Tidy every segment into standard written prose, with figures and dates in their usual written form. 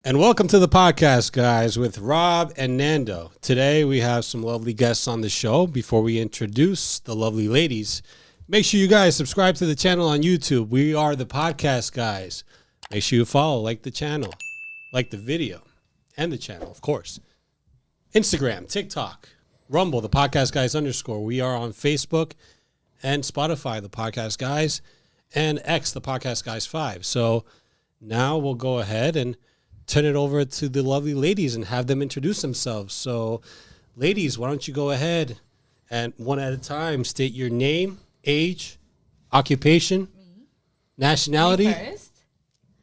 And welcome to the podcast, guys, with Rob and Nando. Today we have some lovely guests on the show. Before we introduce the lovely ladies, make sure you guys subscribe to the channel on YouTube. We are the podcast guys. Make sure you follow, like the channel, like the video, and the channel, of course. Instagram, TikTok, Rumble, the podcast guys _. We are on Facebook and Spotify, the podcast guys, and X, the podcast guys 5. So now we'll go ahead and turn it over to the lovely ladies and have them introduce themselves. So, ladies, why don't you go ahead and one at a time state your name, age, occupation, nationality,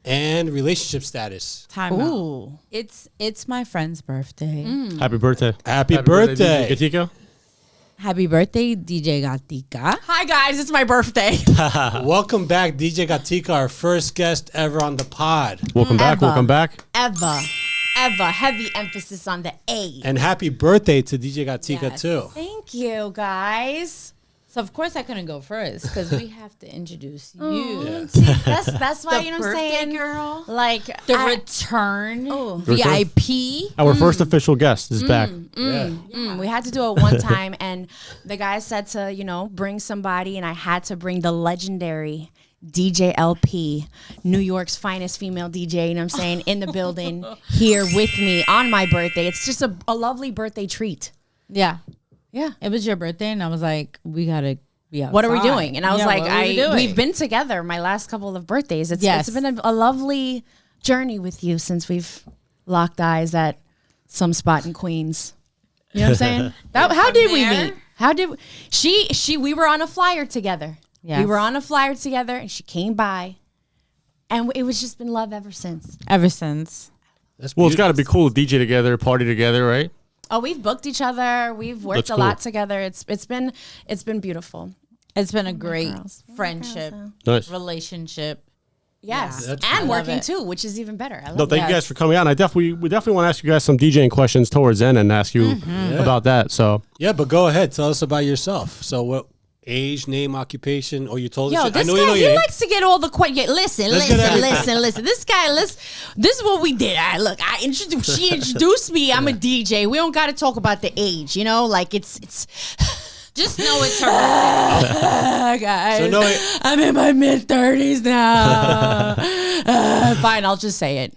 and relationship status. Time out. It's my friend's birthday. Happy birthday. Happy birthday. Gatica. Happy birthday, DJ Gatica. Hi, guys. It's my birthday. Welcome back, DJ Gatica, our first guest ever on the pod. Welcome back. Welcome back. Ever. Heavy emphasis on the A. And happy birthday to DJ Gatica, too. Thank you, guys. So, of course, I couldn't go first because we have to introduce you. Yeah. See, that's why, you know what I'm saying? Girl. Like, The return Oh. VIP. Our first official guest is back. we had to do it one time, and the guy said to, bring somebody, and I had to bring the legendary DJ LP, New York's finest female DJ, you know what I'm saying, in the building here with me on my birthday. It's just a lovely birthday treat. Yeah. Yeah. It was your birthday, and I was like, we got to be outside. What are we doing? And I was like, what are we doing? we've been together my last couple of birthdays. It's been a lovely journey with you since we've locked eyes at some spot in Queens. You know what I'm saying? How did we meet? How did we were on a flyer together. Yes. We were on a flyer together, and she came by, and it was just been love ever since. Ever since. That's Well, it's got to beautiful. be cool to DJ together, party together, right? Oh, we've booked each other. We've worked That's a lot cool. together. It's been beautiful. It's been a great girls. friendship, Nice. relationship. Yes, That's and cool. working Love it. too, which is even better. I love No, thank that. you guys for coming on. We definitely want to ask you guys some DJing questions towards the end and ask you about that. So Yeah, but go ahead. Tell us about yourself. So what age, name, occupation? Oh, you told us. Yo, I this know guy, you know he your age. likes to get all the questions. Listen. This guy, this is what we did. She introduced me. I'm a DJ. We don't got to talk about the age, like it's. Just know it's her birthday. Guys, So no, I'm in my mid-30s now. Fine, I'll just say it.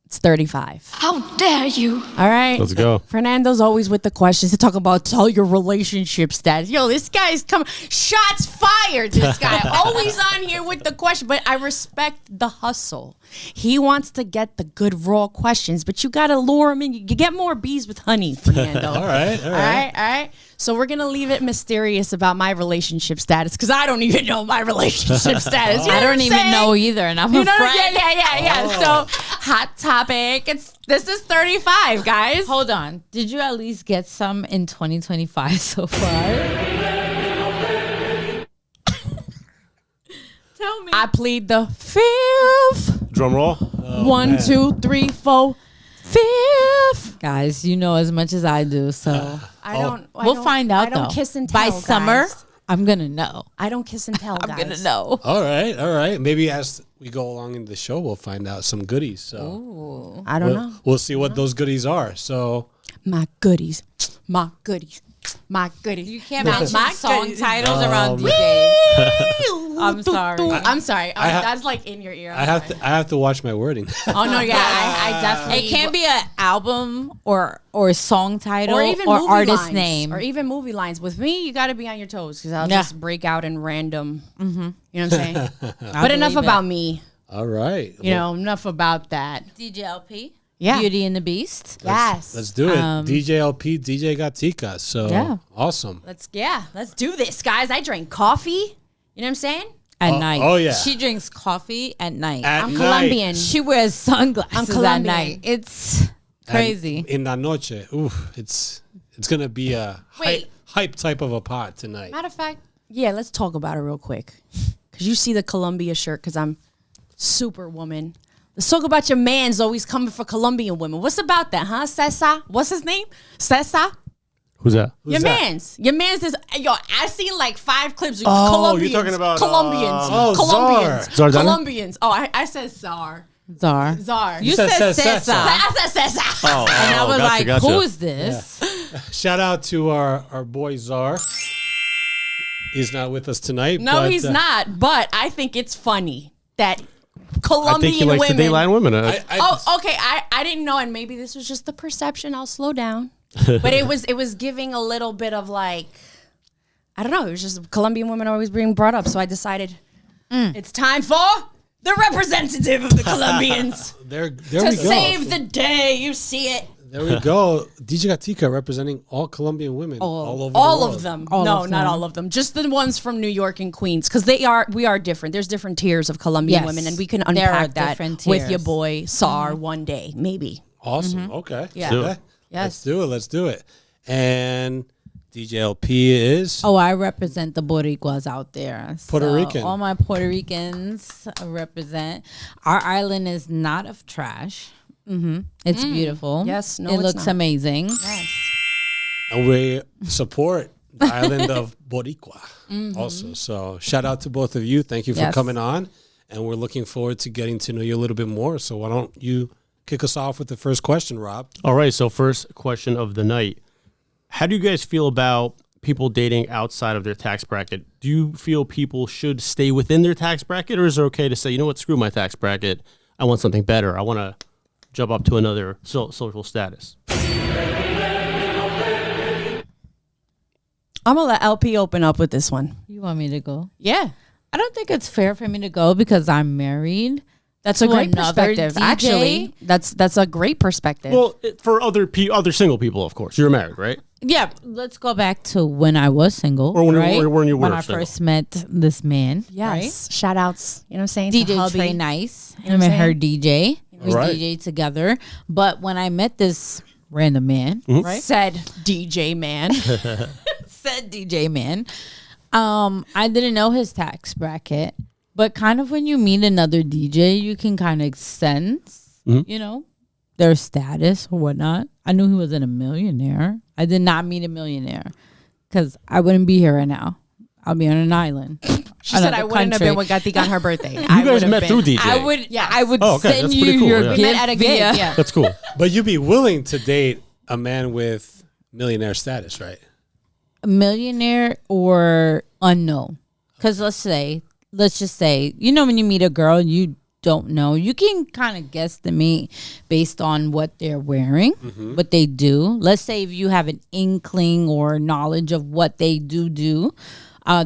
It's 35. How dare you? All right. let's go. Fernando's always with the questions to talk about tell your relationship status. Yo, this guy's coming. Shots fired. This guy always on here with the question, but I respect the hustle. He wants to get the good raw questions, but you got to lure him in. You get more bees with honey, Fernando. all right. So we're going to leave it mysterious about my relationship status because I don't even know my relationship status. You know I what don't I'm even saying? know either, and I'm a friend. Yeah. So, hot topic. This is 35, guys. Hold on. Did you at least get some in 2025 so far? Tell me. I plead the fifth. Drum roll. 1, 2, 3, 4, fifth. Guys, you know as much as I do, so we'll find out. I don't though. kiss and tell. By summer. guys. I'm gonna know. I don't kiss and tell. I'm guys. gonna know. All right. Maybe as we go along in the show, we'll find out some goodies. So I don't know. we'll see what those goodies are. So My goodies. My goodies. My goodies. You can't Now, mention my song goodies. titles Oh, around man. DJs. I'm sorry. I'm sorry. I ha- That's like in your ear. I have to watch my wording. Oh no, yeah, I definitely. It can't be an album or song title or even or movie artist lines, name. or even movie lines. With me, you got to be on your toes because I'll Yeah. just break out in random. You know what I'm saying? I But enough believe it. about me. All right. You know, enough about that. DJ LP. Yeah. Beauty and the Beast. Yes. Let's do it. DJ LP, DJ Gatica. So Yeah. awesome. Let's do this, guys. I drink coffee. You know what I'm saying? At Oh, night. oh, yeah. She drinks coffee at night. At I'm night. Colombian. She wears sunglasses I'm at Colombian. night. It's crazy. In la noche. Ooh, it's gonna be a Wait. hype type of a pod tonight. Matter of fact, yeah, let's talk about it real quick. Because you see the Columbia shirt because I'm Superwoman. Let's talk about your man's always coming for Colombian women. What's about that, huh, Cesar? What's his name? Cesar? Who's that? Your that? man's is, yo, I seen like 5 clips of Oh, Colombians. you're talking about, Colombians. oh, Colombians. Czar. Czar Dana? Colombians. Oh, I said Czar. Czar. Czar. You said said Cesar. Cesar. I said Cesar. Oh, And I was gotcha, like, gotcha. who is this? Shout out to our boy Czar. He's not with us tonight. No, but, he's not. But I think it's funny that I think he Colombian likes women. the dayline women. Oh, okay. I didn't know, and maybe this was just the perception. I'll slow down. But it was giving a little bit of like, I don't know. It was just Colombian women always being brought up. So I decided it's time for the representative of the Colombians there to we go. save the day. You see it. There we go. DJ Gatica representing all Colombian women all over the All world. of them. All No, of not them. all of them. Just the ones from New York and Queens, because we are different. There's different tiers of Colombian Yes. women, and we can There are unpack that different with your tiers. boy Sar one day, maybe. Awesome. Okay. Yeah. Do it. Okay. Yes. Let's do it. And DJ LP is Oh, I represent the Boricuas out there. Puerto So Rican. All my Puerto Ricans represent. Our island is not of trash. It's beautiful. Yes, no, it it's looks not. amazing. Yes. and we support the island of Boricua also. So shout out to both of you. Thank you for Yes. coming on. And we're looking forward to getting to know you a little bit more. So why don't you kick us off with the first question, Rob? All right, so first question of the night. How do you guys feel about people dating outside of their tax bracket? Do you feel people should stay within their tax bracket, or is it okay to say, you know what, screw my tax bracket, I want something better, I want to jump up to another social status? I'm gonna let LP open up with this one. You want me to go? Yeah, I don't think it's fair for me to go because I'm married. that's a To great another perspective. DJ? Actually, that's a great perspective. Well, for other single people, of course. You're married, right? Yeah, let's go back to when I was single. Or when you- right? or when you were when I single. first met this man. yes, shout outs. You know what I'm saying? Right? to DJ hubby. Trey Nice. know Him what and I'm her saying? DJ. We Right. DJ together. But when I met this random man, Right? Said DJ man. said DJ man, I didn't know his tax bracket. But kind of when you meet another DJ, you can kind of sense, you know, their status or whatnot. I knew he wasn't a millionaire. I did not meet a millionaire because I wouldn't be here right now. I'll be on an island. She said I wouldn't have been with Gatica on her birthday. You You guys met through DJ. I would. Yes. I would Oh, okay, send that's you pretty cool, your yeah. We gift met at a gig, via yeah. That's cool. But you'd be willing to date a man with millionaire status, right? a millionaire or unknown. Because let's just say, you know, when you meet a girl you don't know, you can kind of guesstimate based on what they're wearing, what they do. Let's say if you have an inkling or knowledge of what they do,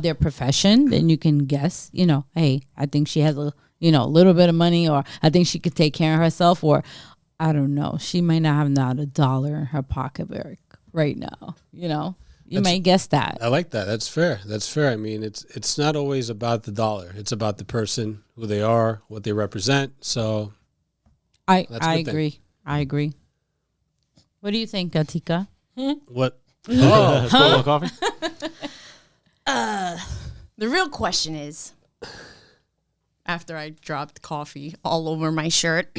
their profession, then you can guess, you know, hey, I think she has a little bit of money, or I think she could take care of herself, or I don't know, she might not have not a dollar in her pocketbook right now, you know. You might guess that. I like that. That's fair. That's fair. I mean, it's not always about the dollar. It's about the person, who they are, what they represent. So I That's a good thing. agree. I agree. What do you think, Gatica? what? Spoil coffee? The real question is, after I dropped coffee all over my shirt,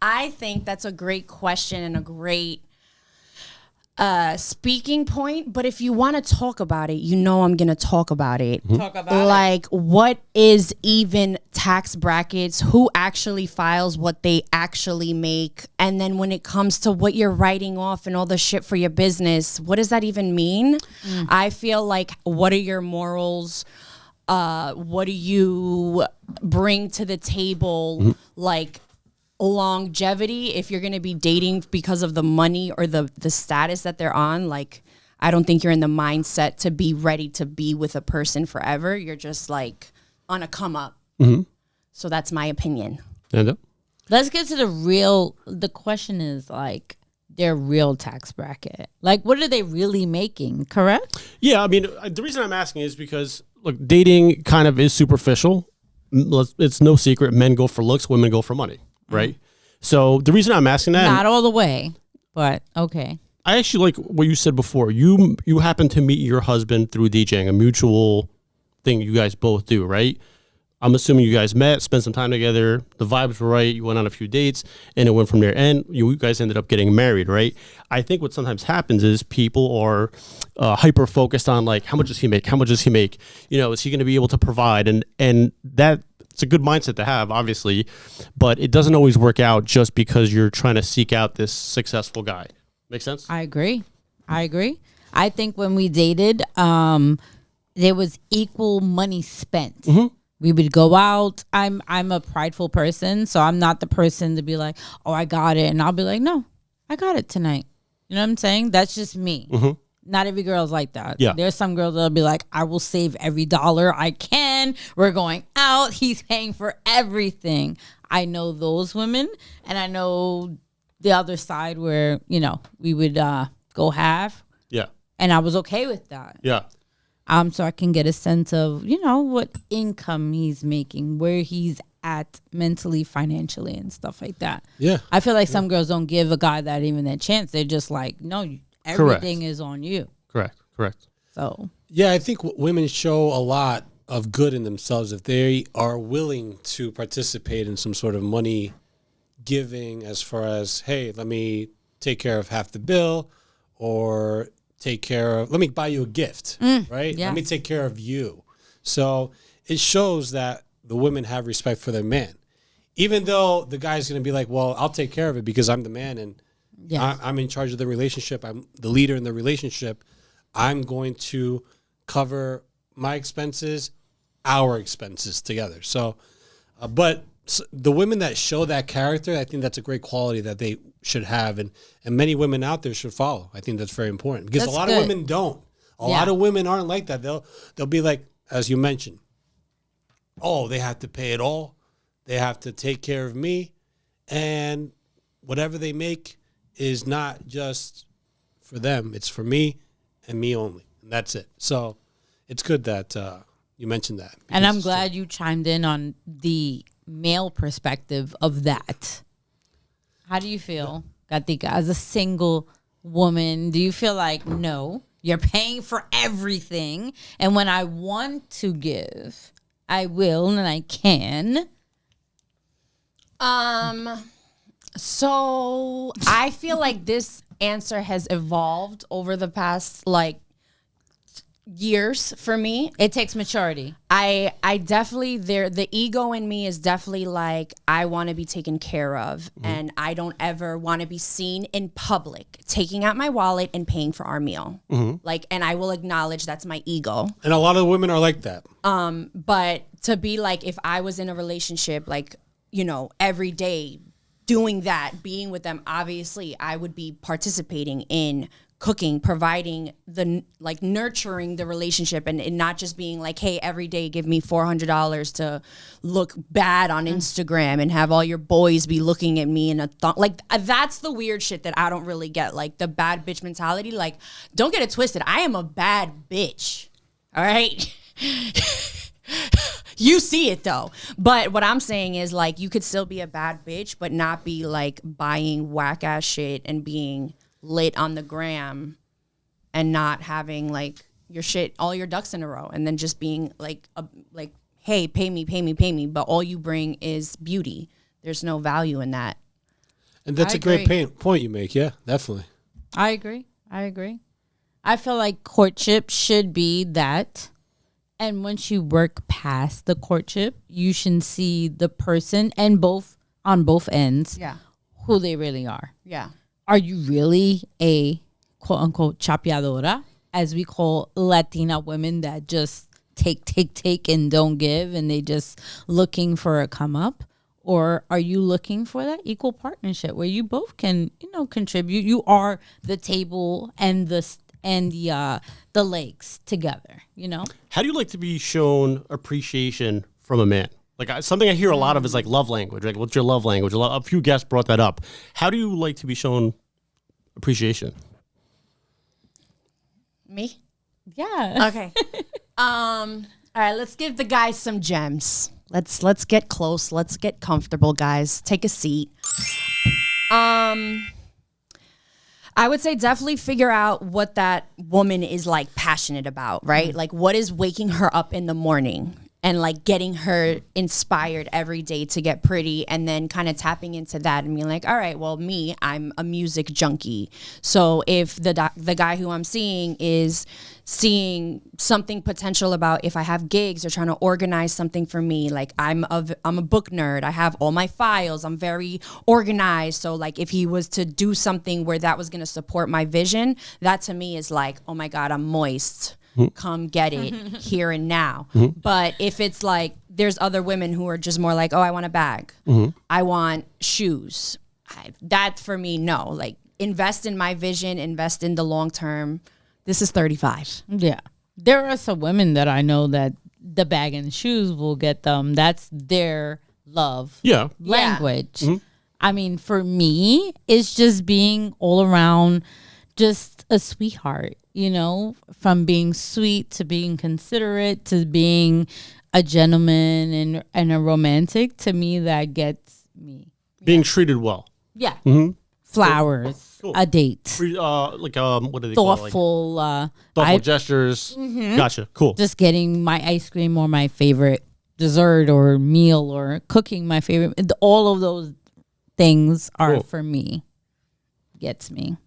I think that's a great question and a great speaking point. But if you want to talk about it, you know I'm going to talk about it. Talk about Like, what is even tax brackets? Who actually files what they actually make? And then when it comes to what you're writing off and all the shit for your business, what does that even mean? I feel like, what are your morals? What do you bring to the table? Like, longevity, if you're going to be dating because of the money or the status that they're on, like, I don't think you're in the mindset to be ready to be with a person forever. You're just like on a come up. So that's my opinion. And, Let's get to the question is like their real tax bracket. Like, what are they really making, correct? yeah, I mean, the reason I'm asking is because, look, dating kind of is superficial. It's no secret. Men go for looks, women go for money, right? So the reason I'm asking that, Not all the way, but okay. I actually like what you said before. You happen to meet your husband through DJing, a mutual thing you guys both do, right? I'm assuming you guys met, spent some time together, the vibes were right, you went on a few dates, and it went from there. And you guys ended up getting married, right? I think what sometimes happens is people are hyper focused on, like, how much does he make? How much does he make? You know, is he going to be able to provide? And that it's a good mindset to have, obviously, but it doesn't always work out just because you're trying to seek out this successful guy. Make sense? I agree. I think when we dated, there was equal money spent. We would go out. I'm a prideful person, so I'm not the person to be like, oh, I got it. And I'll be like, no, I got it tonight. You know what I'm saying? That's just me. Not every girl's like that. Yeah. There's some girls that'll be like, I will save every dollar I can. We're going out. He's paying for everything. I know those women, and I know the other side where, you know, we would go half. Yeah. And I was okay with that. Yeah. So I can get a sense of, you know, what income he's making, where he's at mentally, financially, and stuff like that. Yeah. I feel like some girls don't give a guy that even that chance. They're just like, no, everything is on you. Correct. So Yeah, I think women show a lot of good in themselves if they are willing to participate in some sort of money giving, as far as, hey, let me take care of half the bill, or let me buy you a gift, right? yeah. Let me take care of you. So it shows that the women have respect for their man. Even though the guy's going to be like, well, I'll take care of it because I'm the man and I'm in charge of the relationship. I'm the leader in the relationship. I'm going to cover my expenses, our expenses together. So, but the women that show that character, I think that's a great quality that they should have, and many women out there should follow. I think that's very important because That's a lot good. of women don't. A lot of women aren't like that. They'll be like, as you mentioned, oh, they have to pay it all. They have to take care of me, and whatever they make is not just for them. It's for me and me only, and that's it. So it's good that you mentioned that. And I'm because glad you chimed in on the male perspective of that. How do you feel, Gatica, as a single woman? Do you feel like, no, you're paying for everything, and when I want to give, I will and I can? So I feel like this answer has evolved over the past years for me. It takes maturity. I definitely the ego in me is definitely like, I want to be taken care of, and I don't ever want to be seen in public taking out my wallet and paying for our meal. And I will acknowledge that's my ego. And a lot of women are like that. But to be like, if I was in a relationship, like, you know, every day doing that, being with them, obviously I would be participating in cooking, providing nurturing the relationship, and not just being like, hey, every day give me $400 to look bad on Instagram and have all your boys be looking at me in a that's the weird shit that I don't really get, like the bad bitch mentality. Like, don't get it twisted, I am a bad bitch, all right? You see it though. But what I'm saying is, like, you could still be a bad bitch but not be like buying whack ass shit and being lit on the gram and not having like your shit, all your ducks in a row, and then just being like hey, pay me, but all you bring is beauty. There's no value in that. And that's I a great agree. point you make. Yeah, definitely. I agree. I feel like courtship should be that. And once you work past the courtship, you should see the person, and on both ends, who they really are. Yeah. Are you really a quote unquote chapeadora, as we call Latina women that just take and don't give, and they just looking for a come up? Or are you looking for that equal partnership where you both can, you know, contribute? You are the table and the legs together, you know? How do you like to be shown appreciation from a man? Like, something I hear a lot of is like love language. Like, what's your love language? A few guests brought that up. How do you like to be shown appreciation? Me? Yeah. Okay. All right, let's give the guys some gems. Let's get close. Let's get comfortable, guys. Take a seat. I would say definitely figure out what that woman is like passionate about, right? Like, what is waking her up in the morning? and like getting her inspired every day to get pretty, and then kind of tapping into that and being like, all right, well, I'm a music junkie. So if the guy who I'm seeing is seeing something potential about if I have gigs or trying to organize something for me, like I'm a book nerd. I have all my files. I'm very organized. So like if he was to do something where that was going to support my vision, that to me is like, oh my God, I'm moist. Come get it here and now. But if it's like there's other women who are just more like, oh, I want a bag. I want shoes. That for me, no. Like invest in my vision, invest in the long term. This is 35. Yeah. There are some women that I know that the bag and shoes will get them. That's their love language. I mean, for me, it's just being all around just a sweetheart, you know, from being sweet to being considerate to being a gentleman and a romantic. To me, that gets me. Being treated well. Yeah. Flowers, Cool. a date. What do they call it? Thoughtful, Thoughtful gestures. Gotcha. Cool. just getting my ice cream or my favorite dessert or meal or cooking my favorite. All of those things are for me. Gets me.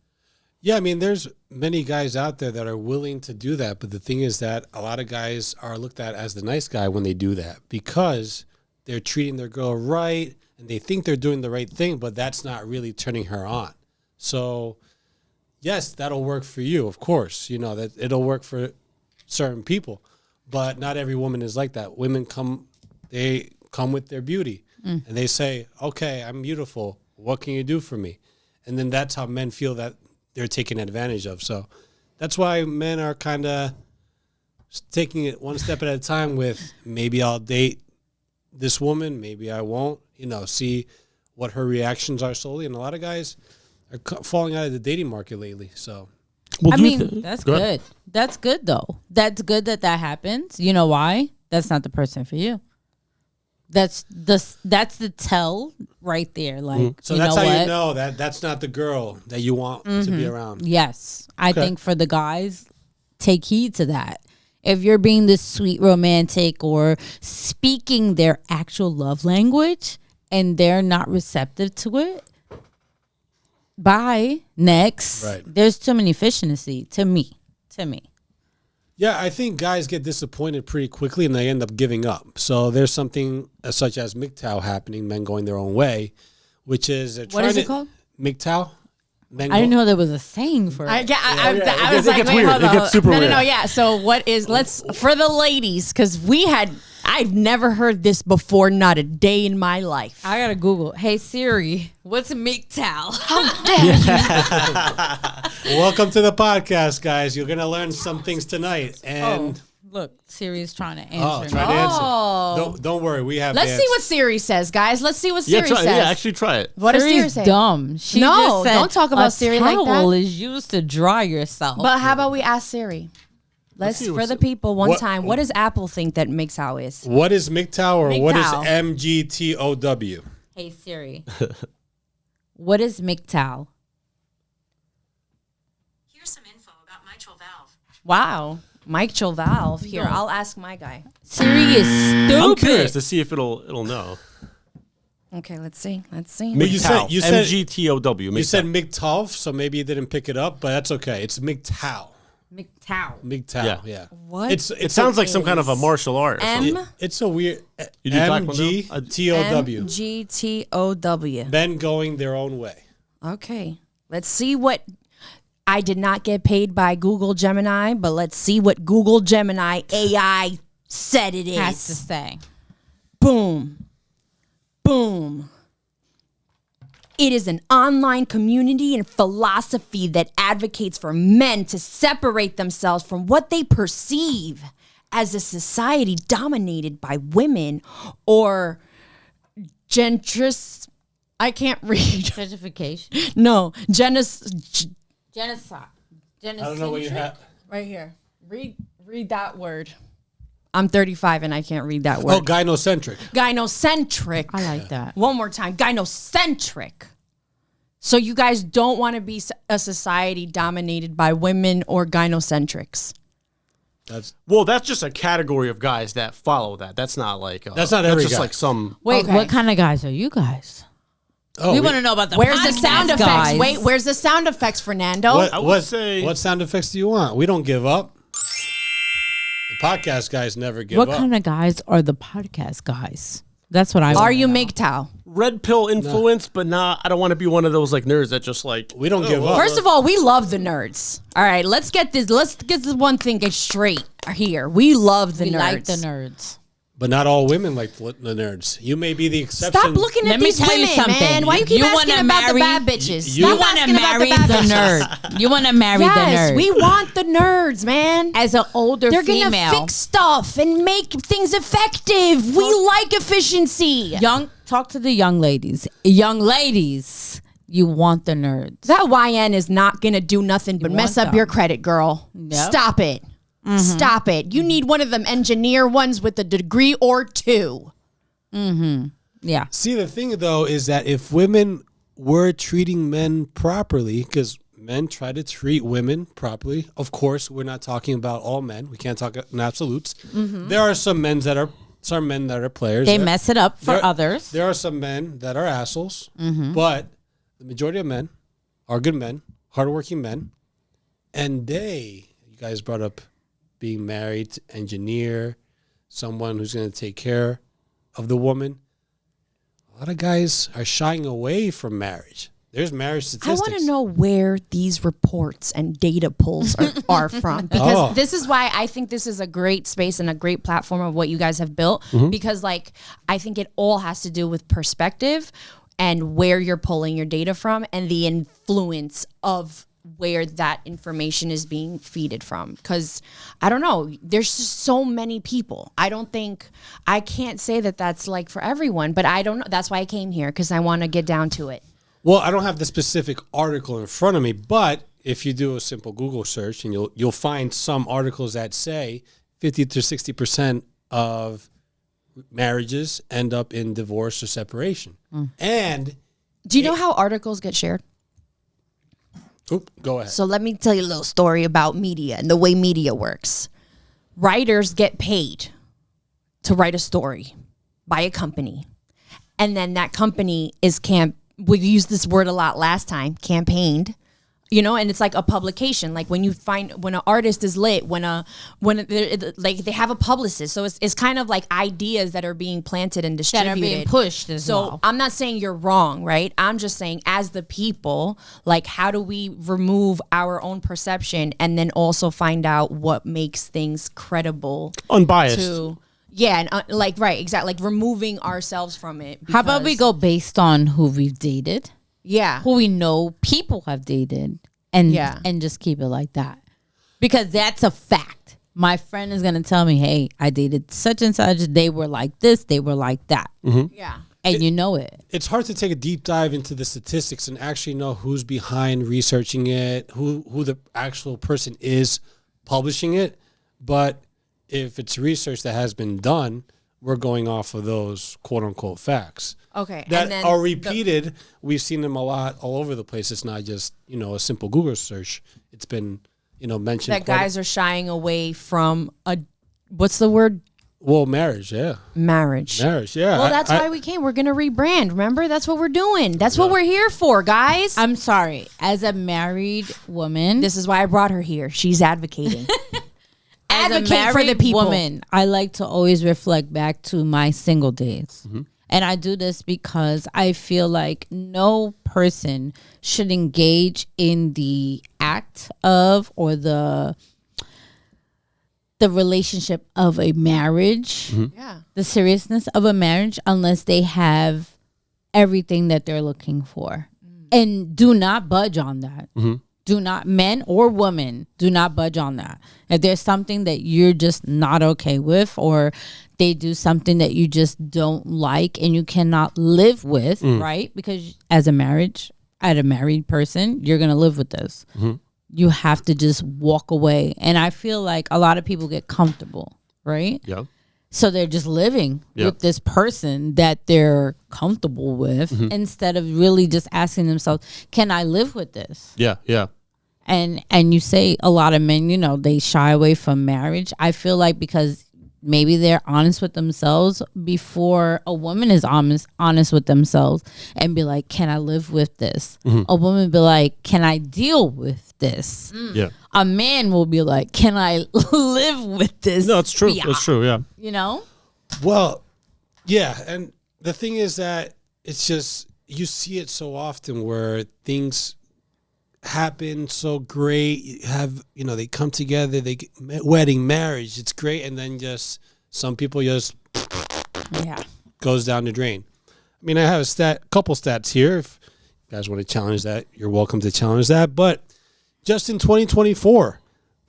Yeah, I mean, there's many guys out there that are willing to do that, but the thing is that a lot of guys are looked at as the nice guy when they do that because they're treating their girl right and they think they're doing the right thing, but that's not really turning her on. So, yes, that'll work for you, of course. You know, that it'll work for certain people, but not every woman is like that. Women come with their beauty and they say, okay, I'm beautiful. What can you do for me? And then that's how men feel that they're taken advantage of. So that's why men are kind of taking it one step at a time with maybe I'll date this woman, maybe I won't, you know, see what her reactions are slowly. And a lot of guys are falling out of the dating market lately. So, Well, I mean, that's Go ahead. good. That's good, though. That's good that happens. You know why? That's not the person for you. That's the tell right there. Like, so you that's know how what? you know that that's not the girl that you want to be around. Yes. I think for the guys, take heed to that. If you're being this sweet romantic or speaking their actual love language and they're not receptive to it, bye. Next. Right. There's too many fish in the sea to me. Yeah, I think guys get disappointed pretty quickly and they end up giving up. So there's something such as MGTOW happening, men going their own way, which is What is it called? MGTOW. Men I didn't know there was a saying for it. I It was gets like, wait, weird. hold It on. gets super no, weird. yeah. So what is, for the ladies, because I've never heard this before, not a day in my life. I gotta Google. Hey Siri, what's a MGTOW? Welcome to the podcast, guys. You're going to learn some things tonight. And Look, Siri's trying to answer. try me. to answer. Don't worry. We have Let's the see what Siri says, guys. Let's see what Siri says. actually try it. What does Siri Siri's say? dumb. She No, just said don't talk about a Siri like that. towel is used to dry yourself. But how about we ask Siri? Let's see for what's- the people one what- time. What does Apple think that MGTOW is? What is MGTOW or what is MGTOW. MGTOW? Hey Siri, what is MGTOW? Here's some info about mitral valve. Wow, mitral valve. Here, I'll ask my guy. Siri is stupid. I'm curious to see if it'll know. Okay, let's see. Let's see. But you said MGTOW. you said MGTOW, so maybe you didn't pick it up, but that's okay. It's MGTOW. MGTOW. MGTOW, yeah. What? It sounds like some kind of a martial art. Or something. It's a weird You do Taekwondo? MGTOW. MGTOW. Men going their own way. Okay, let's see what. I did not get paid by Google Gemini, but let's see what Google Gemini AI said it is. Has to say. Boom. Boom. It is an online community and philosophy that advocates for men to separate themselves from what they perceive as a society dominated by women or gentrist. I can't read. Gentrification. No, Genocide. I don't know what you have. right here. Read that word. I'm 35 and I can't read that word. Oh, gynocentric. Gynocentric. I like that. One more time. Gynocentric. So you guys don't want to be a society dominated by women or gynocentrics. That's just a category of guys that follow that. That's not like that's not every just guy. like some. Wait, what kind of guys are you guys? Oh, we want to know about the Where's the podcast sound effects? guys. Wait, where's the sound effects, Fernando? What sound effects do you want? We don't give up. The podcast guys never give up. What kind of guys are the podcast guys? That's what I Are want you to know. MGTOW? Red pill influence, but I don't want to be one of those like nerds that just like We don't give up. First of all, we love the nerds. All right, let's get this one thing straight here. We love the We nerds. like the nerds. But not all women like the nerds. You may be the exception. Stop looking at Let me these tell you women, something. man. Why you keep You asking wanna about the marry- bad bitches? You Stop want to asking about marry the bad the bitches. nerd. You want to marry the Yes, nerd. we want the nerds, man. As an older They're female, gonna fix stuff and make things effective. We like efficiency. talk to the young ladies. Young ladies, you want the nerds. That YN is not gonna do nothing but mess want up them. your credit, girl. Yep. Stop it. Stop it. You need one of them engineer ones with a degree or two. Yeah. See, the thing though is that if women were treating men properly, because men try to treat women properly. Of course, we're not talking about all men. We can't talk in absolutes. There are some men that are players. They mess it up for others. There are some men that are assholes, but the majority of men are good men, hardworking men, and you guys brought up being married, engineer, someone who's going to take care of the woman. A lot of guys are shying away from marriage. There's marriage I statistics. want to know where these reports and data pulls are from, because this is why I think this is a great space and a great platform of what you guys have built, because like I think it all has to do with perspective and where you're pulling your data from and the influence of where that information is being feeded from. Because I don't know, there's just so many people. I can't say that that's like for everyone, but I don't know. That's why I came here, because I want to get down to it. Well, I don't have the specific article in front of me, but if you do a simple Google search, and you'll find some articles that say 50 to 60% of marriages end up in divorce or separation. And Do you know how articles get shared? go ahead. So let me tell you a little story about media and the way media works. Writers get paid to write a story by a company. And then that company is we used this word a lot last time, campaigned. And it's like a publication. Like when an artist is lit, when they have a publicist. So it's kind of like ideas that are being planted and distributed. That are being pushed as well. So I'm not saying you're wrong, right? I'm just saying as the people, like how do we remove our own perception and then also find out what makes things credible? Unbiased. Yeah, and right, exactly. Like removing ourselves from it. How about we go based on who we've dated? Yeah. Who we know people have dated and just keep it like that. Because that's a fact. My friend is going to tell me, hey, I dated such and such. They were like this. They were like that. Yeah. And you know it. It's hard to take a deep dive into the statistics and actually know who's behind researching it, who the actual person is publishing it. But if it's research that has been done, we're going off of those quote unquote facts. Okay. That and then are repeated. We've seen them a lot all over the place. It's not just, a simple Google search. It's been, mentioned. that guys are shying away from what's the word? Well, marriage, yeah. Marriage. Marriage, yeah. Well, that's why we came. We're going to rebrand. Remember? That's what we're doing. That's what we're here for, guys. I'm sorry. As a married woman. This is why I brought her here. She's advocating. As Advocate a married for the people. woman, I like to always reflect back to my single days. And I do this because I feel like no person should engage in the act of or the relationship of a marriage, Yeah. the seriousness of a marriage, unless they have everything that they're looking for. And do not budge on that. Do not, men or women, do not budge on that. If there's something that you're just not okay with, or they do something that you just don't like and you cannot live with, right? Because as a married person, you're going to live with this. You have to just walk away. And I feel like a lot of people get comfortable, right? Yeah. So they're just living with this person that they're comfortable with instead of really just asking themselves, can I live with this? Yeah. Yeah. And you say a lot of men, you know, they shy away from marriage. I feel like because maybe they're honest with themselves before a woman is honest with themselves and be like, can I live with this? A woman be like, can I deal with this? Yeah. A man will be like, can I live with this? No, it's true. It's true. Yeah. You know? Well, yeah. And the thing is that it's just, you see it so often where things happen so great. You have, you know, they come together, they get wedding, marriage, it's great, and then just some people just goes down the drain. I mean, I have a couple stats here. If you guys want to challenge that, you're welcome to challenge that. But just in 2024,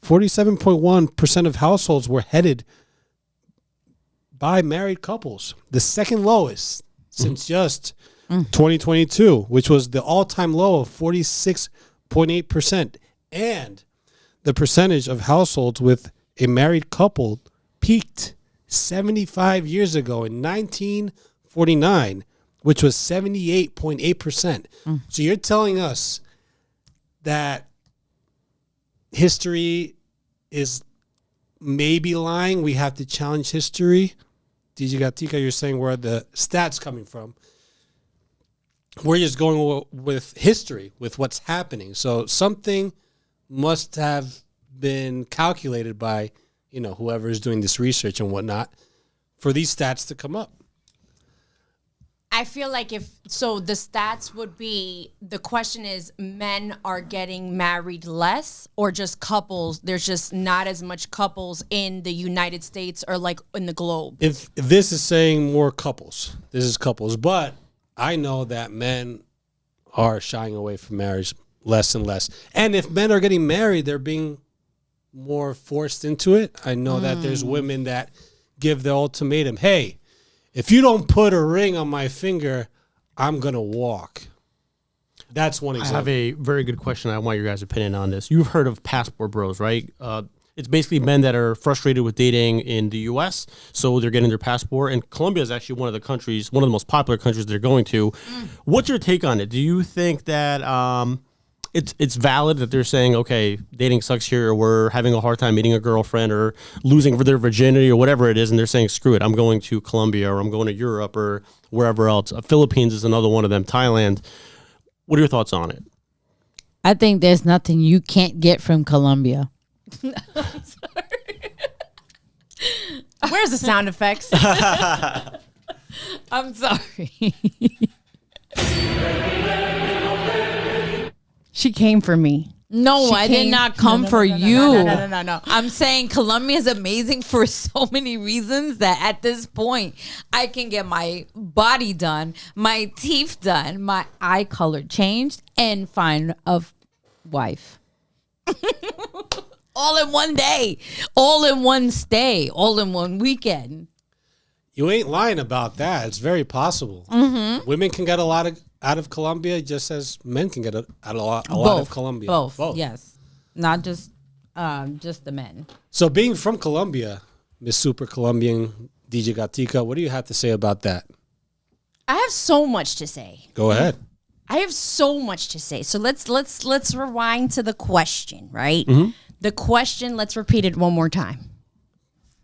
47.1% of households were headed by married couples, the second lowest since just 2022, which was the all-time low of 46.8%. And the percentage of households with a married couple peaked 75 years ago in 1949, which was 78.8%. So you're telling us that history is maybe lying? We have to challenge history? DJ Gatica, you're saying where are the stats coming from? We're just going with history, with what's happening. So something must have been calculated by, you know, whoever is doing this research and whatnot for these stats to come up. I feel like the stats would be, the question is, men are getting married less or just couples? There's just not as much couples in the United States or like in the globe. If this is saying more couples, this is couples. But I know that men are shying away from marriage less and less. And if men are getting married, they're being more forced into it. I know that there's women that give the ultimatum, hey, if you don't put a ring on my finger, I'm going to walk. That's one example. I have a very good question. I want your guys' opinion on this. You've heard of passport bros, right? It's basically men that are frustrated with dating in the U.S., so they're getting their passport. And Colombia is actually one of the most popular countries they're going to. What's your take on it? Do you think that it's valid that they're saying, okay, dating sucks here, or we're having a hard time meeting a girlfriend or losing their virginity or whatever it is, and they're saying, screw it, I'm going to Colombia or I'm going to Europe or wherever else. Philippines is another one of them, Thailand. What are your thoughts on it? I think there's nothing you can't get from Colombia. I'm sorry. Where's the sound effects? I'm sorry. She came for me. No, I did not come for you. No. I'm saying Colombia is amazing for so many reasons that at this point, I can get my body done, my teeth done, my eye color changed, and find a wife. All in one day, all in one stay, all in one weekend. You ain't lying about that. It's very possible. Women can get a lot out of Colombia just as men can get a lot of Colombia. Both, yes. Not just the men. So being from Colombia, Miss Super Colombian DJ Gatica, what do you have to say about that? I have so much to say. Go ahead. I have so much to say. So let's rewind to the question, right? The question, let's repeat it one more time.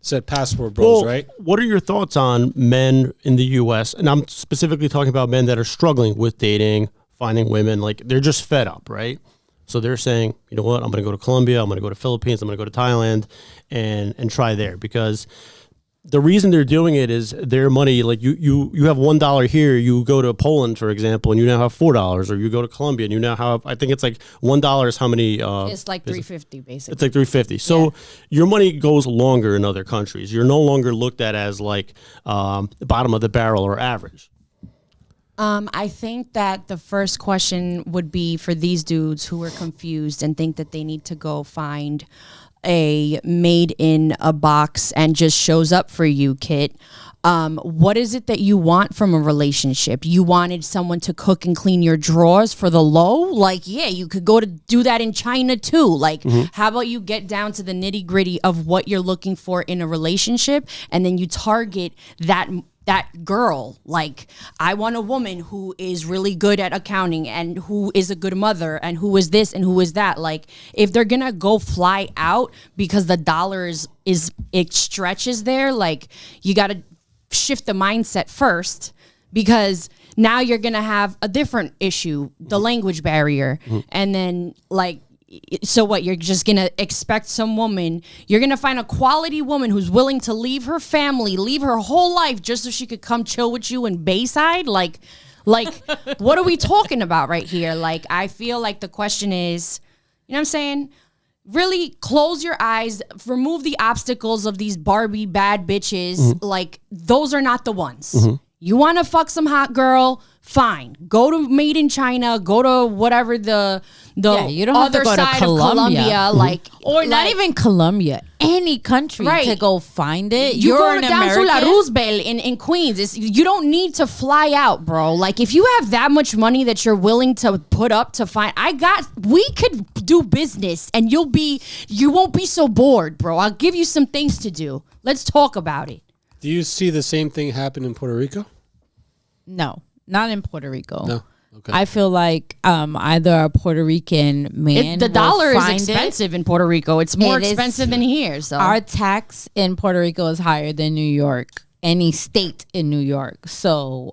Said passport bros, Well, right? What are your thoughts on men in the U.S.? And I'm specifically talking about men that are struggling with dating, finding women. Like, they're just fed up, right? So they're saying, you know what, I'm going to go to Colombia, I'm going to go to Philippines, I'm going to go to Thailand and try there. Because the reason they're doing it is their money. Like, you have $1 here, you go to Poland, for example, and you now have $4, or you go to Colombia and you now have, I think it's like $1 is how many? It's like $3.50 basically. It's like $3.50. So your money goes longer in other countries. You're no longer looked at as like bottom of the barrel or average. I think that the first question would be for these dudes who are confused and think that they need to go find a made in a box and just shows up for you kit. What is it that you want from a relationship? You wanted someone to cook and clean your drawers for the low? Like, yeah, you could go to do that in China too. Like, how about you get down to the nitty gritty of what you're looking for in a relationship, and then you target that that girl. Like, I want a woman who is really good at accounting and who is a good mother and who is this and who is that. Like, if they're gonna go fly out because the dollar is it stretches there, like, you gotta shift the mindset first, because now you're gonna have a different issue, the language barrier. And then, like, so what, you're just gonna expect some woman, you're gonna find a quality woman who's willing to leave her family, leave her whole life just so she could come chill with you in Bayside? Like what are we talking about right here? Like, I feel like the question is, you know what I'm saying? Really close your eyes, remove the obstacles of these Barbie bad bitches. Like, those are not the ones. You want to fuck some hot girl? Fine. Go to Made in China. Go to whatever the you don't have other to go to side of Colombia, like, or not even Colombia, any country to go find it. You're go down to La Roosevelt in Queens. You don't need to fly out, bro. Like, if you have that much money that you're willing to put up to find, we could do business, and you won't be so bored, bro. I'll give you some things to do. Let's talk about it. Do you see the same thing happen in Puerto Rico? No, not in Puerto Rico. No. Okay. I feel like either a Puerto Rican man, the dollar is expensive in Puerto Rico. It's more expensive than here. So our tax in Puerto Rico is higher than New York, any state in New York. So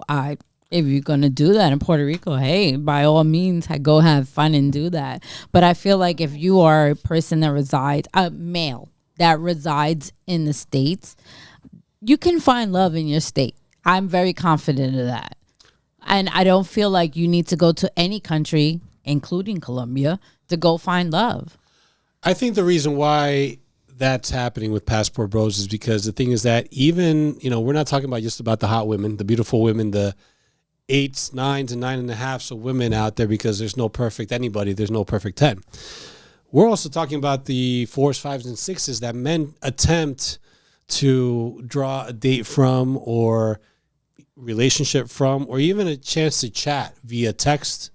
if you're gonna do that in Puerto Rico, hey, by all means, go have fun and do that. But I feel like if you are a person that resides, a male that resides in the States, you can find love in your state. I'm very confident of that. And I don't feel like you need to go to any country, including Colombia, to go find love. I think the reason why that's happening with Passport Bros is because the thing is that even, we're not talking about just about the hot women, the beautiful women, the 8s, 9s, and 9.5s of women out there, because there's no perfect anybody. There's no perfect 10. We're also talking about the 4s, 5s, and 6s that men attempt to draw a date from, or relationship from, or even a chance to chat via text.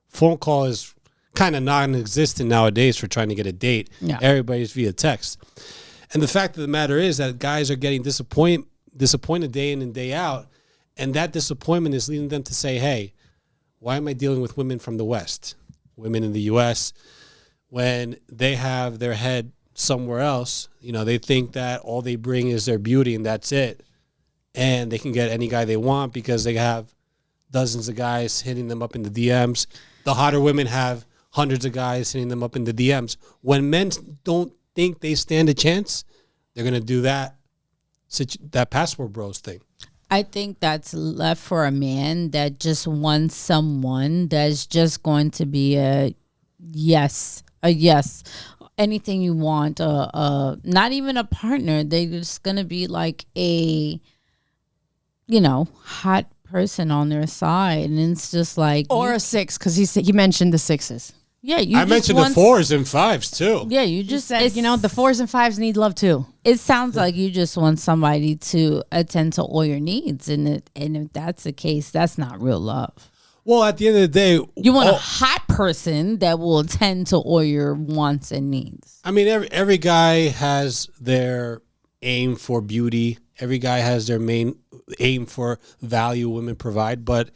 Phone call is kind of non-existent nowadays for trying to get a date. Yeah. Everybody's via text. And the fact of the matter is that guys are getting disappointed day in and day out, and that disappointment is leading them to say, hey, why am I dealing with women from the West, women in the U.S., when they have their head somewhere else? They think that all they bring is their beauty and that's it. And they can get any guy they want because they have dozens of guys hitting them up in the DMs. The hotter women have hundreds of guys hitting them up in the DMs. When men don't think they stand a chance, they're going to do that Passport Bros thing. I think that's left for a man that just wants someone that's just going to be a yes. Anything you want, not even a partner. They're just going to be like a hot person on their side, and it's just like, or a 6, because he mentioned the 6s. Yeah, I mentioned the 4s and 5s too. Yeah, you just said the 4s and 5s need love too. It sounds like you just want somebody to attend to all your needs, and if that's the case, that's not real love. Well, at the end of the day, you want a hot person that will attend to all your wants and needs. I mean, every guy has their aim for beauty. Every guy has their main aim for value women provide. But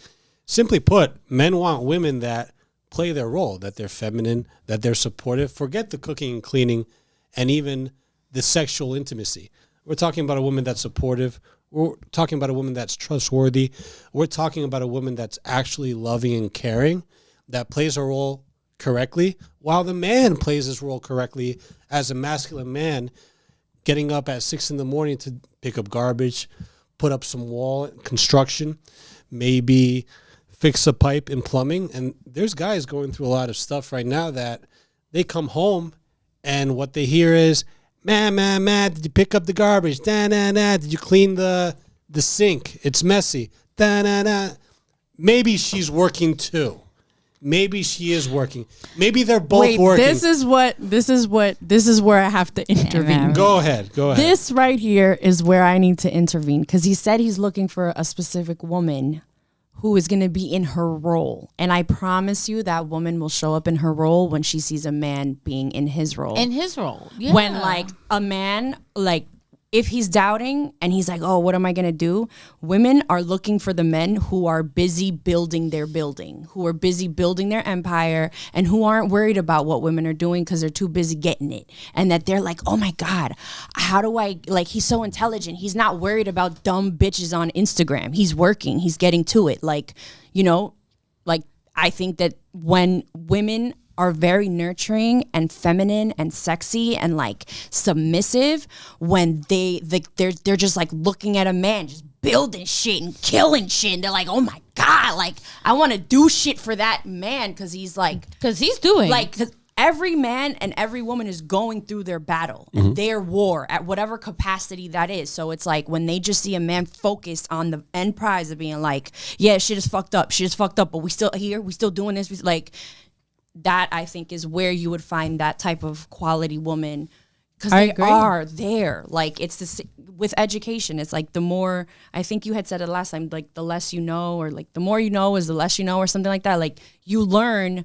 simply put, men want women that play their role, that they're feminine, that they're supportive. Forget the cooking and cleaning and even the sexual intimacy. We're talking about a woman that's supportive. We're talking about a woman that's trustworthy. We're talking about a woman that's actually loving and caring, that plays her role correctly, while the man plays his role correctly as a masculine man, getting up at 6 a.m. to pick up garbage, put up some wall construction, maybe fix a pipe in plumbing. And there's guys going through a lot of stuff right now that they come home and what they hear is, man, did you pick up the garbage? Did you clean the sink? It's messy. Maybe she's working too. Maybe she is working. Maybe they're both working. This is where I have to intervene. Go ahead. This right here is where I need to intervene, because he said he's looking for a specific woman who is going to be in her role. And I promise you that woman will show up in her role when she sees a man being in his role. In his role. Yeah. When like a man, like if he's doubting and he's like, oh, what am I going to do? Women are looking for the men who are busy building their building, who are busy building their empire, and who aren't worried about what women are doing because they're too busy getting it. And that they're like, oh my God, how do I, like, he's so intelligent. He's not worried about dumb bitches on Instagram. He's working, he's getting to it. Like, you know, like, I think that when women are very nurturing and feminine and sexy and like submissive, when they're just like looking at a man just building shit and killing shit, and they're like, oh my God, like I want to do shit for that man because he's doing like, cause every man and every woman is going through their battle, their war at whatever capacity that is. So it's like when they just see a man focused on the end prize of being like, yeah, shit is fucked up, but we still here, we still doing this, like. That I think is where you would find that type of quality woman, because they are there. Like it's this with education. It's like the more, I think you had said it last time, like the less you know, or like the more you know is the less you know, or something like that. Like you learn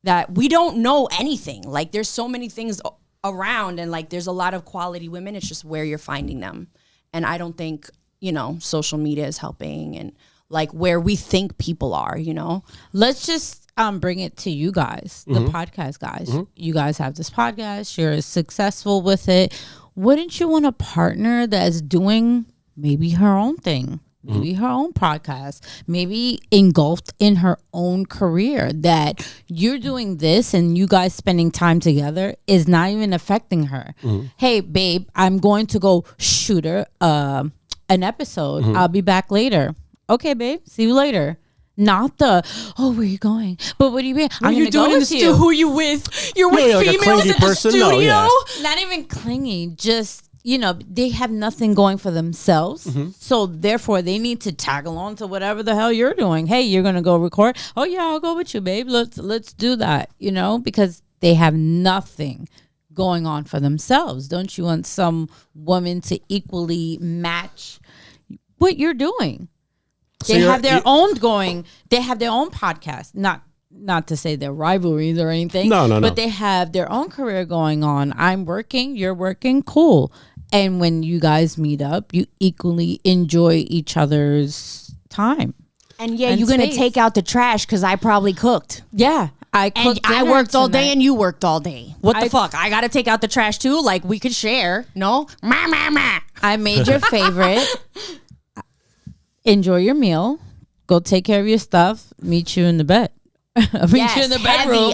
that we don't know anything. Like there's so many things around, and like there's a lot of quality women. It's just where you're finding them. And I don't think, you know, social media is helping, and like where we think people are, you know. Let's just bring it to you guys, the podcast guys. You guys have this podcast. You're successful with it. Wouldn't you want a partner that's doing maybe her own thing, maybe her own podcast, maybe engulfed in her own career, that you're doing this and you guys spending time together is not even affecting her? Hey, babe, I'm going to go shoot her an episode. I'll be back later. Okay, babe, see you later. Not the, oh, where are you going? But what do you mean? What are you doing in the studio? Who are you with? You're with like females in the studio? No, yeah. Not even clingy. Just, you know, they have nothing going for themselves. So therefore, they need to tag along to whatever the hell you're doing. Hey, you're going to go record? Oh, yeah, I'll go with you, babe. Let's do that, you know, because they have nothing going on for themselves. Don't you want some woman to equally match what you're doing? They have their own going. They have their own podcast. Not to say they're rivalries or anything. No. But they have their own career going on. I'm working. You're working. Cool. And when you guys meet up, you equally enjoy each other's time. And yeah, you're gonna take out the trash because I probably cooked. Yeah. I worked all day and you worked all day. What the fuck? I gotta take out the trash too? Like we could share. No? I made your favorite. Enjoy your meal. Go take care of your stuff. Meet you in the bed. Meet you in the bedroom.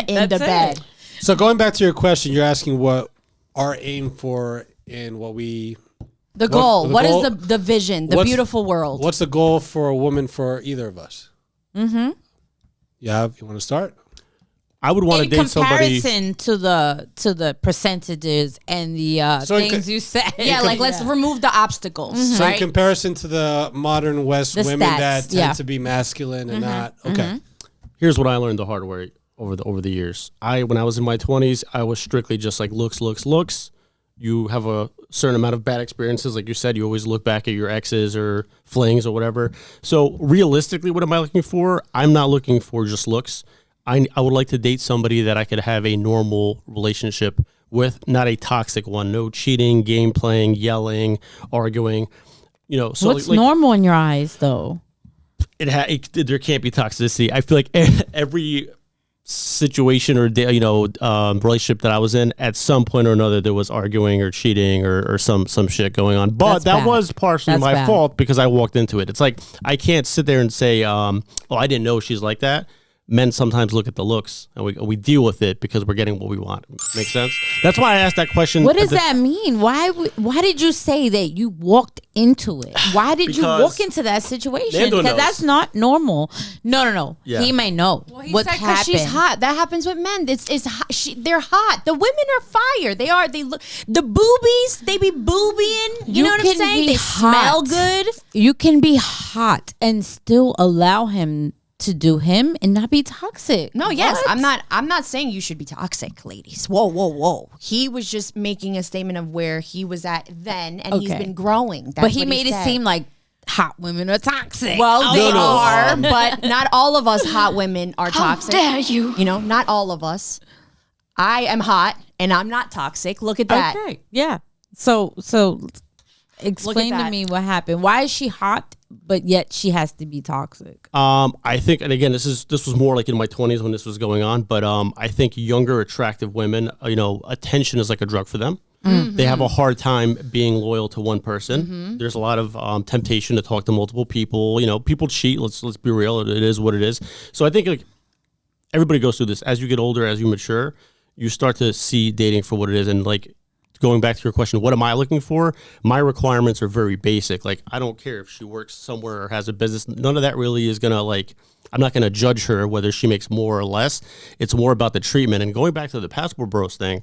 In the bed. So going back to your question, you're asking what our aim for in what we... The goal. What is the vision? The beautiful world. What's the goal for a woman for either of us? You want to start? I would want to date somebody... In comparison to the percentages and the things you said. Yeah, like let's remove the obstacles. So right? in comparison to the modern West women stats, that tend to be masculine and not... Okay. Here's what I learned the hard way over the years. When I was in my 20s, I was strictly just like looks. You have a certain amount of bad experiences. Like you said, you always look back at your exes or flings or whatever. So realistically, what am I looking for? I'm not looking for just looks. I would like to date somebody that I could have a normal relationship with, not a toxic one. No cheating, game playing, yelling, arguing. You know, so what's normal in your eyes, though? There can't be toxicity. I feel like every situation or relationship that I was in, at some point or another, there was arguing or cheating or some shit going on. But that was partially my fault because I walked into it. It's like I can't sit there and say, "Oh, I didn't know she's like that." Men sometimes look at the looks and we deal with it because we're getting what we want. Make sense? That's why I asked that question. What does that mean? Why did you say that you walked into it? Why did you walk into that situation? Because that's not normal. No. Yeah. He may know what happened. Because she's hot. That happens with men. They're hot. The women are fire. They look the boobies. They be boobieing. You know what I'm saying? They smell good. You can be hot and still allow him to do him and not be toxic. No, yes. I'm not saying you should be toxic, ladies. Whoa. He was just making a statement of where he was at then, and he's been growing. But he made it seem like hot women are toxic. Well, they are, but not all of us hot women are toxic. How dare you? You know, not all of us. I am hot and I'm not toxic. Look at that. Okay. Yeah. So explain to me what happened. Why is she hot, but yet she has to be toxic? I think, and again, this was more like in my 20s when this was going on, but I think younger, attractive women, attention is like a drug for them. Mm-hmm. They have a hard time being loyal to one person. Mm-hmm. There's a lot of temptation to talk to multiple people. People cheat. Let's be real. It is what it is. So I think like everybody goes through this. As you get older, as you mature, you start to see dating for what it is. And like going back to your question, what am I looking for? My requirements are very basic. Like I don't care if she works somewhere or has a business. None of that really is gonna I'm not gonna judge her whether she makes more or less. It's more about the treatment. And going back to the passport bros thing.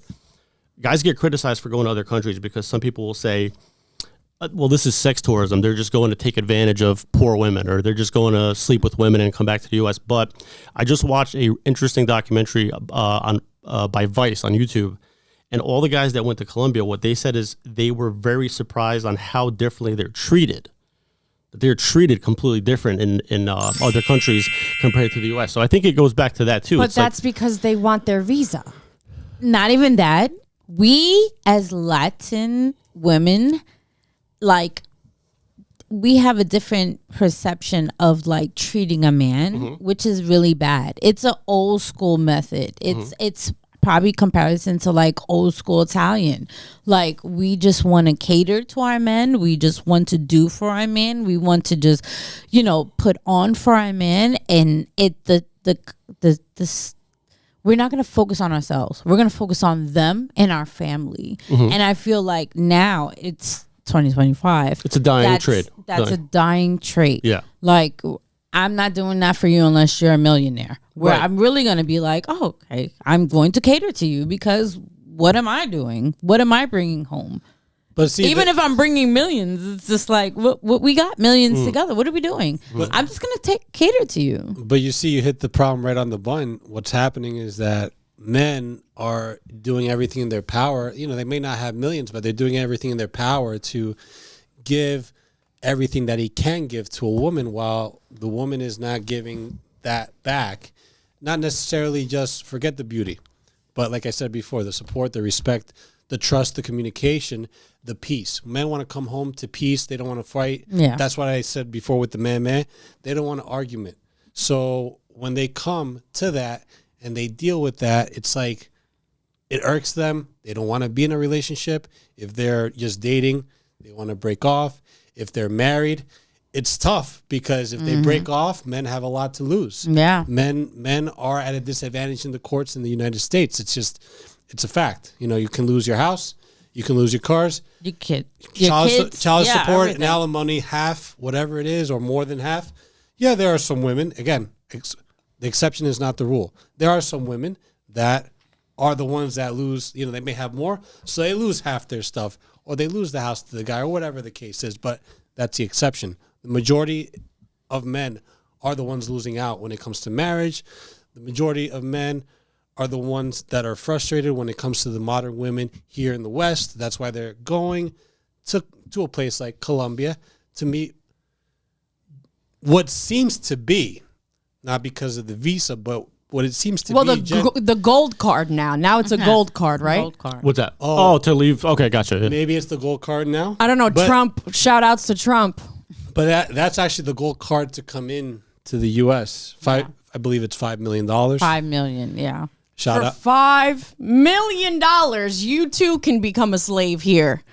Guys get criticized for going to other countries because some people will say, well, this is sex tourism. They're just going to take advantage of poor women, or they're just going to sleep with women and come back to the U.S. But I just watched a interesting documentary by Vice on YouTube, and all the guys that went to Colombia, what they said is they were very surprised on how differently they're treated. They're treated completely different in other countries compared to the U.S. So I think it goes back to that, too. But that's because they want their visa. Not even that. We as Latin women, we have a different perception of treating a man, mm-hmm. which is really bad. It's an old school method. It's probably comparison to old school Italian. We just want to cater to our men. We just want to do for our men. We want to just, put on for our men. And we're not going to focus on ourselves. We're going to focus on them and our family. Mm-hmm. And I feel like now it's 2025. It's a dying trade. That's a dying trait. Yeah. I'm not doing that for you unless you're a millionaire. Where I'm really going to be okay, I'm going to cater to you because what am I doing? What am I bringing home? But see, even if I'm bringing millions, it's just what we got millions together. What are we doing? I'm just going to cater to you. But you see, you hit the problem right on the button. What's happening is that men are doing everything in their power. They may not have millions, but they're doing everything in their power to give everything that he can give to a woman, while the woman is not giving that back. Not necessarily just forget the beauty, but like I said before, the support, the respect, the trust, the communication, the peace. Men want to come home to peace. They don't want to fight. Yeah. That's what I said before with the man. They don't want an argument. So when they come to that and they deal with that, it's it irks them. They don't want to be in a relationship. If they're just dating, they want to break off. If they're married, it's tough because if they break off, men have a lot to lose. Yeah. Men are at a disadvantage in the courts in the United States. It's a fact. You can lose your house. You can lose your cars. Your kids. Child support everything. and alimony, half, whatever it is, or more than half. Yeah, there are some women, again, the exception is not the rule. There are some women that are the ones that lose, they may have more, so they lose half their stuff, or they lose the house to the guy, or whatever the case is, but that's the exception. The majority of men are the ones losing out when it comes to marriage. The majority of men are the ones that are frustrated when it comes to the modern women here in the West. That's why they're going to a place like Colombia to meet what seems to be, not because of the visa, but what it seems to be. The gold card now. Now it's a gold card, right? Gold card. What's that? Oh, to leave. Okay, gotcha. Maybe it's the gold card now. I don't know. Trump. Shout outs to Trump. But that's actually the gold card to come in to the U.S. I believe it's $5 million. $5 million, yeah. Shout out. $5 million, you too can become a slave here.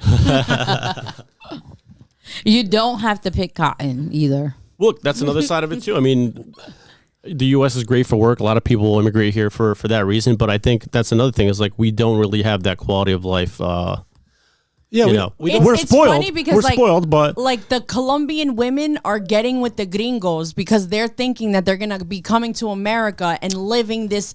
You don't have to pick cotton either. Look, that's another side of it too. I mean, the U.S. is great for work. A lot of people immigrate here for that reason. But I think that's another thing is we don't really have that quality of life. We're spoiled. Funny because we're spoiled, but the Colombian women are getting with the gringos because they're thinking that they're gonna be coming to America and living this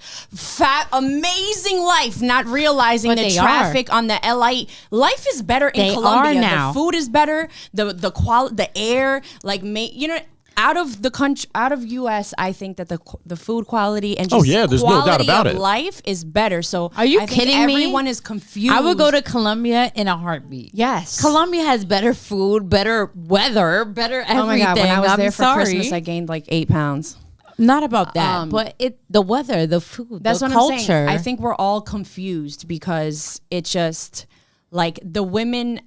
amazing life, not realizing the traffic on the LA. Life is better in Colombia. Now. The food is better. The quality, the air, out of the country, out of U.S., I think that the food quality and just there's no doubt about it. Life is better. So are you kidding me? Everyone is confused. I would go to Colombia in a heartbeat. Yes, Colombia has better food, better weather, better everything. Oh my God! When I was there for Christmas, I gained 8 pounds. Not about that, but the weather, the food, that's the what culture. I'm saying. I think we're all confused because it just like the women.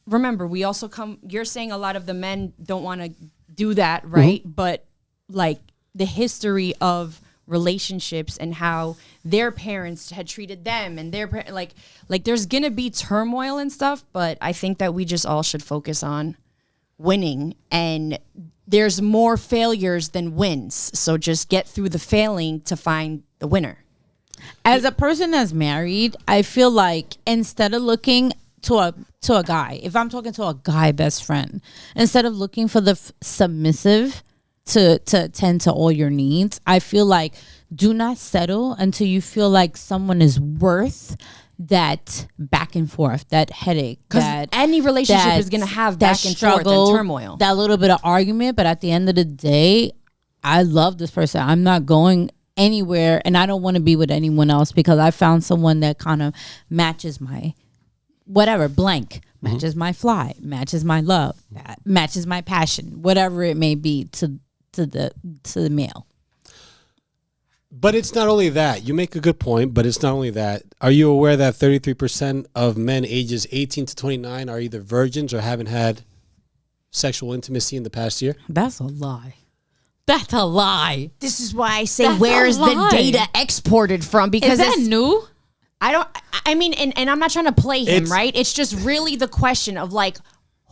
Remember, we also you're saying a lot of the men don't want to do that, right? But like the history of relationships and how their parents had treated them and their like there's gonna be turmoil and stuff, but I think that we just all should focus on winning, and there's more failures than wins, so just get through the failing to find the winner. As a person that's married, I feel like instead of looking to a guy, if I'm talking to a guy best friend, instead of looking for the submissive to attend to all your needs, I feel like do not settle until you feel like someone is worth that back and forth, that headache. Because any relationship is going to have back and forth and turmoil. That little bit of argument, but at the end of the day, I love this person. I'm not going anywhere, and I don't want to be with anyone else because I found someone that kind of matches my whatever, blank, matches my fly, matches my love, matches my passion, whatever it may be to the male. But it's not only that. You make a good point, but it's not only that. Are you aware that 33% of men ages 18 to 29 are either virgins or haven't had sexual intimacy in the past year? That's a lie. That's a lie. This is why I say, where's the data exported from? Because is that new? I mean, and I'm not trying to play him, right? It's just really the question of like,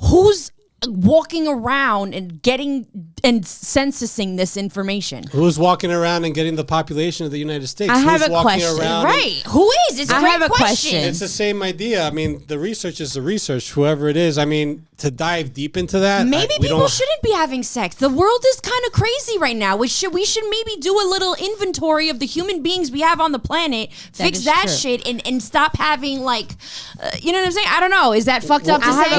who's walking around and getting and censusing this information? Who's walking around and getting the population of the United States? I have Who's a question. Right. Who is? It's a great question. It's the same idea. I mean, the research is the research, whoever it is. I mean, to dive deep into that, maybe people shouldn't be having sex. The world is kind of crazy right now. We should maybe do a little inventory of the human beings we have on the planet, fix that shit, and stop having like, you know what I'm saying? I don't know. Is that fucked up to say?